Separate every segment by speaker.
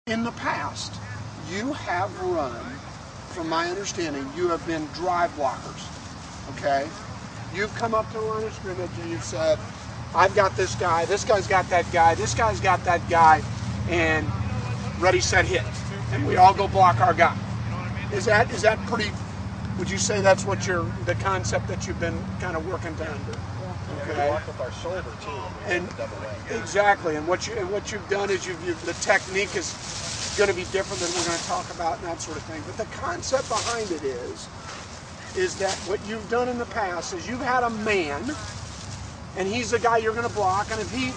Speaker 1: In the past, you have run, from my understanding, you have been drive blockers, okay? You've come up to the line of scrimmage and you've said, I've got this guy's got that guy, this guy's got that guy, and ready, set, hit. And we all go block our guy. Is that pretty, would you say that's what the concept that you've been kind of working down to?
Speaker 2: Okay. We walk with our shoulder too.
Speaker 1: And exactly, and what you've done is the technique is going to be different than we're going to talk about and that sort of thing. But the concept behind it is that what you've done in the past is you've had a man, and he's the guy you're going to block, and if he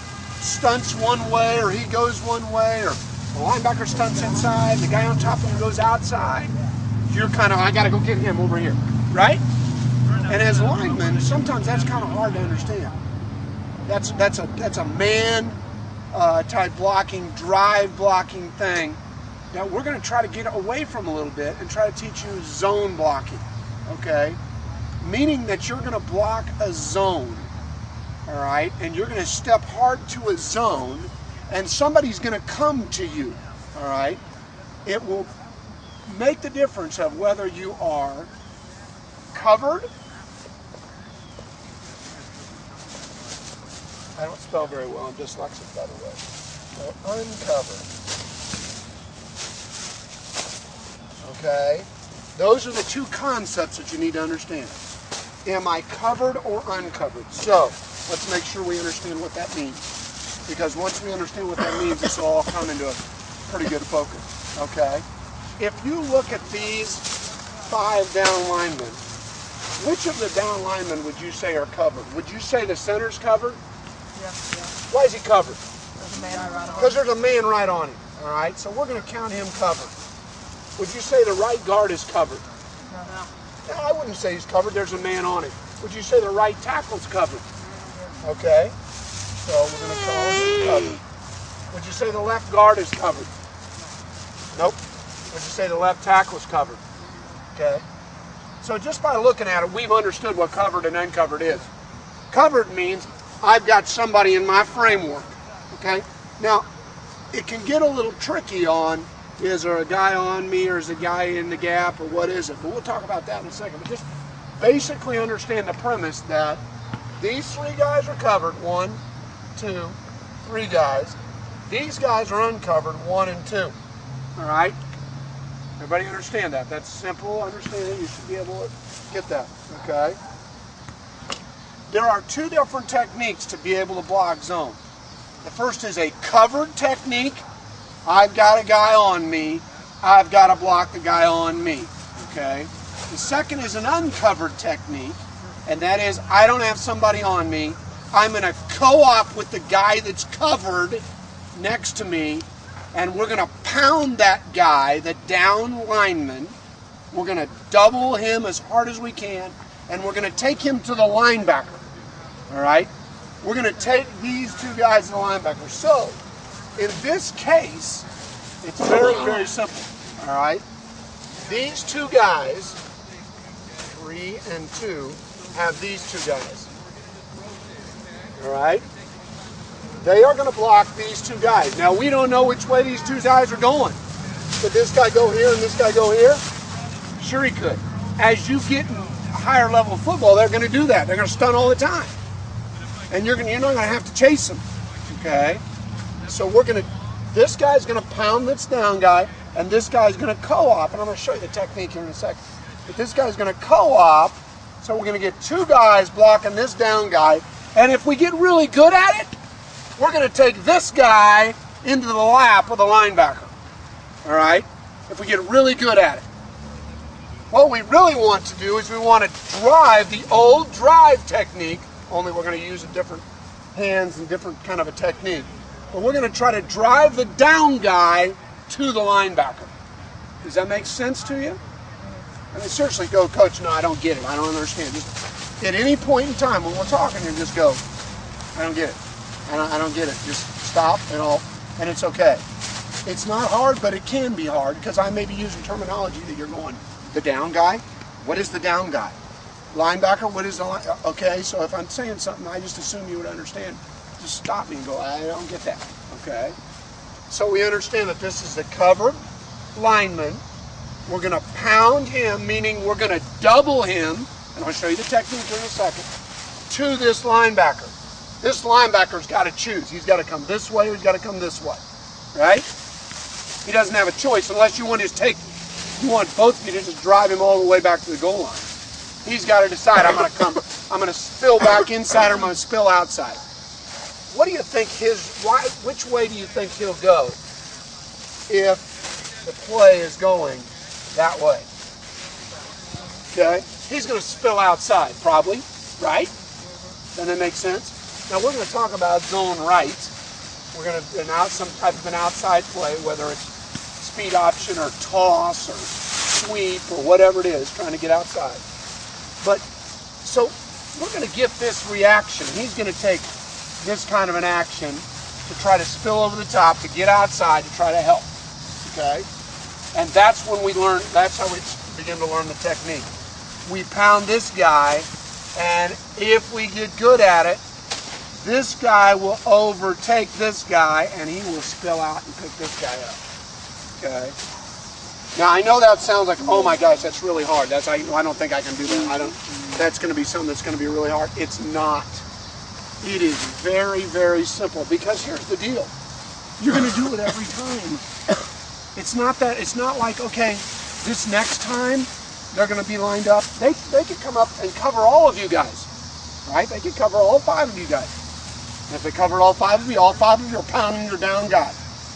Speaker 1: stunts one way or he goes one way, or the linebacker stunts inside, the guy on top of him goes outside, you're kind of, I got to go get him over here, right? And as linemen, sometimes that's kind of hard to understand. That's a man type blocking, drive blocking thing that we're going to try to get away from a little bit and try to teach you zone blocking, okay? Meaning that you're going to block a zone, all right? And you're going to step hard to a zone, and somebody's going to come to you, all right? It will make the difference of whether you are covered. I don't spell very well, I'm dyslexic, by the way. So uncovered. Okay? Those are the two concepts that you need to understand. Am I covered or uncovered? So, let's make sure we understand what that means. Because once we understand what that means, this will all come into a pretty good focus. Okay? If you look at these 5 down linemen, which of the down linemen would you say are covered? Would you say the center's covered?
Speaker 3: Yeah.
Speaker 1: Why is he covered?
Speaker 3: Because
Speaker 1: there's a man right on him. All right, so we're going to count him covered. Would you say the right guard is covered?
Speaker 3: No.
Speaker 1: No, I wouldn't say he's covered. There's a man on him. Would you say the right tackle's covered? Okay, so we're going to call him covered. Would you say the left guard is covered? Nope. Would you say the left tackle's covered? Okay. So just by looking at it, we've understood what covered and uncovered is. Covered means I've got somebody in my framework, okay? Now, it can get a little tricky on, is there a guy on me or is a guy in the gap or what is it? But we'll talk about that in a second. But just basically understand the premise that these 3 guys are covered, 1, 2, 3 guys. These guys are uncovered, 1 and 2, all right? Everybody understand that? That's simple understanding. You should be able to get that, okay? There are 2 different techniques to be able to block zone. The first is a covered technique. I've got a guy on me. I've got to block the guy on me, okay? The second is an uncovered technique, and that is I don't have somebody on me. I'm going to co-op with the guy that's covered next to me, and we're going to pound that guy, the down lineman. We're going to double him as hard as we can, and we're going to take him to the linebacker. All right? We're going to take these 2 guys to the linebacker. So, in this case, it's very, very simple. All right? These 2 guys, 3 and 2, have these 2 guys. All right? They are going to block these 2 guys. Now, we don't know which way these 2 guys are going. Could this guy go here and this guy go here? Sure he could. As you get in higher level football, they're going to do that. They're going to stunt all the time. And you're not going to have to chase them. Okay? So this guy's going to pound this down guy, and this guy's going to co-op, and I'm going to show you the technique here in a second. But this guy's going to co-op, so we're going to get 2 guys blocking this down guy, and if we get really good at it, we're going to take this guy into the lap of the linebacker. All right? If we get really good at it. What we really want to do is we want to drive the old drive technique, only we're going to use a different hands and different kind of a technique. But we're going to try to drive the down guy to the linebacker. Does that make sense to you? I mean, seriously, go, Coach, no, I don't get it. I don't understand. Just at any point in time when we're talking here, just go, I don't get it. I don't get it. Just stop and it's okay. It's not hard, but it can be hard because I may be using terminology that you're going, the down guy? What is the down guy? Linebacker, what is the line? Okay, so if I'm saying something, I just assume you would understand. Just stop me and go, I don't get that. Okay? So we understand that this is the covered lineman. We're going to pound him, meaning we're going to double him, and I'll show you the technique in a second, to this linebacker. This linebacker's got to choose. He's got to come this way or he's got to come this way, right? He doesn't have a choice unless you want both of you to just drive him all the way back to the goal line. He's got to decide, I'm going to spill back inside or I'm going to spill outside. What do you think which way do you think he'll go if the play is going that way? Okay, he's going to spill outside probably, right? Doesn't that make sense? Now we're going to talk about zone right. We're going to some type of an outside play, whether it's speed option or toss or sweep or whatever it is, trying to get outside. But so we're going to get this reaction. He's going to take this kind of an action to try to spill over the top, to get outside, to try to help. Okay? And that's when we learn, that's how we begin to learn the technique. We pound this guy, and if we get good at it, this guy will overtake this guy, and he will spill out and pick this guy up. Okay? Now, I know that sounds like, oh my gosh, that's really hard. I don't think I can do that. That's going to be something that's going to be really hard. It's not. It is very, very simple, because here's the deal. You're going to do it every time. It's not like, okay, this next time they're going to be lined up. They could come up and cover all of you guys, right? They could cover all 5 of you guys. And if they covered all 5 of you are pounding your down guy.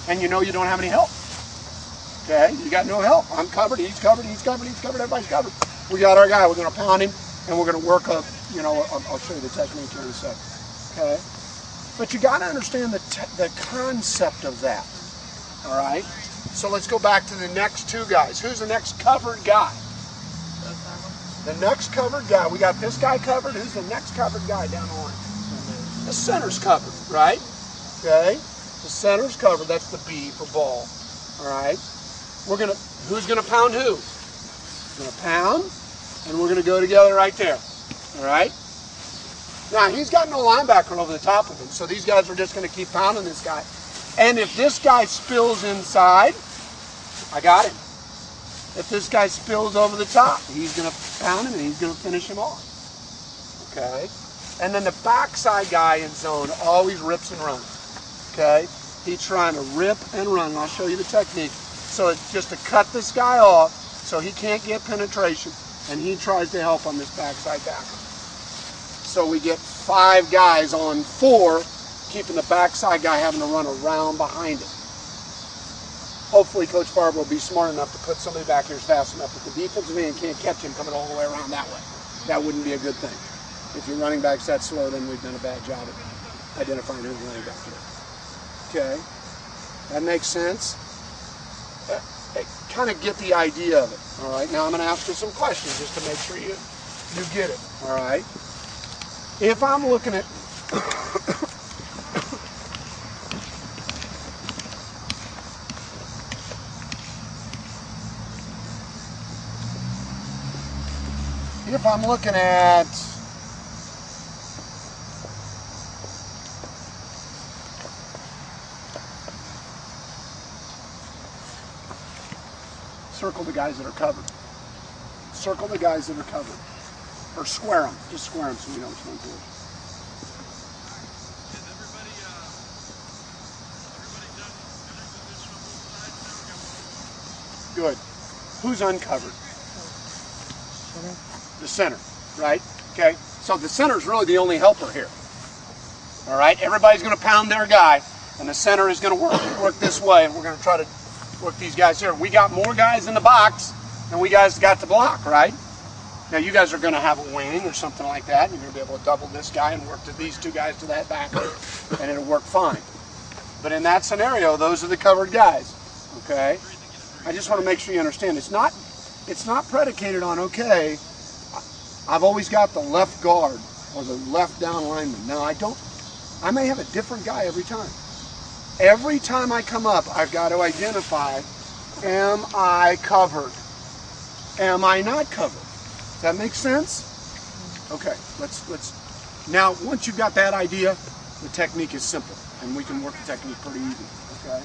Speaker 1: And you know you don't have any help. Okay, you got no help. I'm covered, he's covered, he's covered, he's covered, everybody's covered. We got our guy, we're going to pound him, and we're going to work up, I'll show you the technique here in a second. Okay? But you got to understand the concept of that. All right? So let's go back to the next 2 guys. Who's the next covered guy? The next covered guy. We got this guy covered. Who's the next covered guy down the line? The center's covered, right? Okay? The center's covered. That's the B for ball. All right? Who's going to pound who? We're going to pound, and we're going to go together right there. All right? Now, he's got no linebacker over the top of him, so these guys are just going to keep pounding this guy. And if this guy spills inside, I got him. If this guy spills over the top, he's going to pound him and he's going to finish him off. Okay? And then the backside guy in zone always rips and runs. Okay? He's trying to rip and run. And I'll show you the technique. So it's just to cut this guy off so he can't get penetration, and he tries to help on this backside backer. So we get 5 guys on 4, keeping the backside guy having to run around behind it. Hopefully Coach Farber will be smart enough to put somebody back here fast enough that the defensive end can't catch him coming all the way around that way. That wouldn't be a good thing. If your running back's that slow, then we've done a bad job of identifying who's running back here. Okay? That makes sense? Kind of get the idea of it. All right? Now I'm going to ask you some questions just to make sure you get it. All right? If I'm looking at circle the guys that are covered. Circle the guys that are covered. Or square them. Just square them so we know which one's which. Good. Who's uncovered? The center, right? Okay. So the center is really the only helper here. All right. Everybody's going to pound their guy, and the center is going to work this way, and we're going to try to work these guys here. We got more guys in the box than we guys got to block, right? Now you guys are going to have a wing or something like that. You're going to be able to double this guy and work these 2 guys to that backer, and it'll work fine. But in that scenario, those are the covered guys. Okay. I just want to make sure you understand. It's not predicated on, okay, I've always got the left guard or the left down lineman. No, I don't. I may have a different guy every time. Every time I come up, I've got to identify, am I covered? Am I not covered? Does that make sense? Okay, let's now once you've got that idea, the technique is simple, and we can work the technique pretty easy. Okay?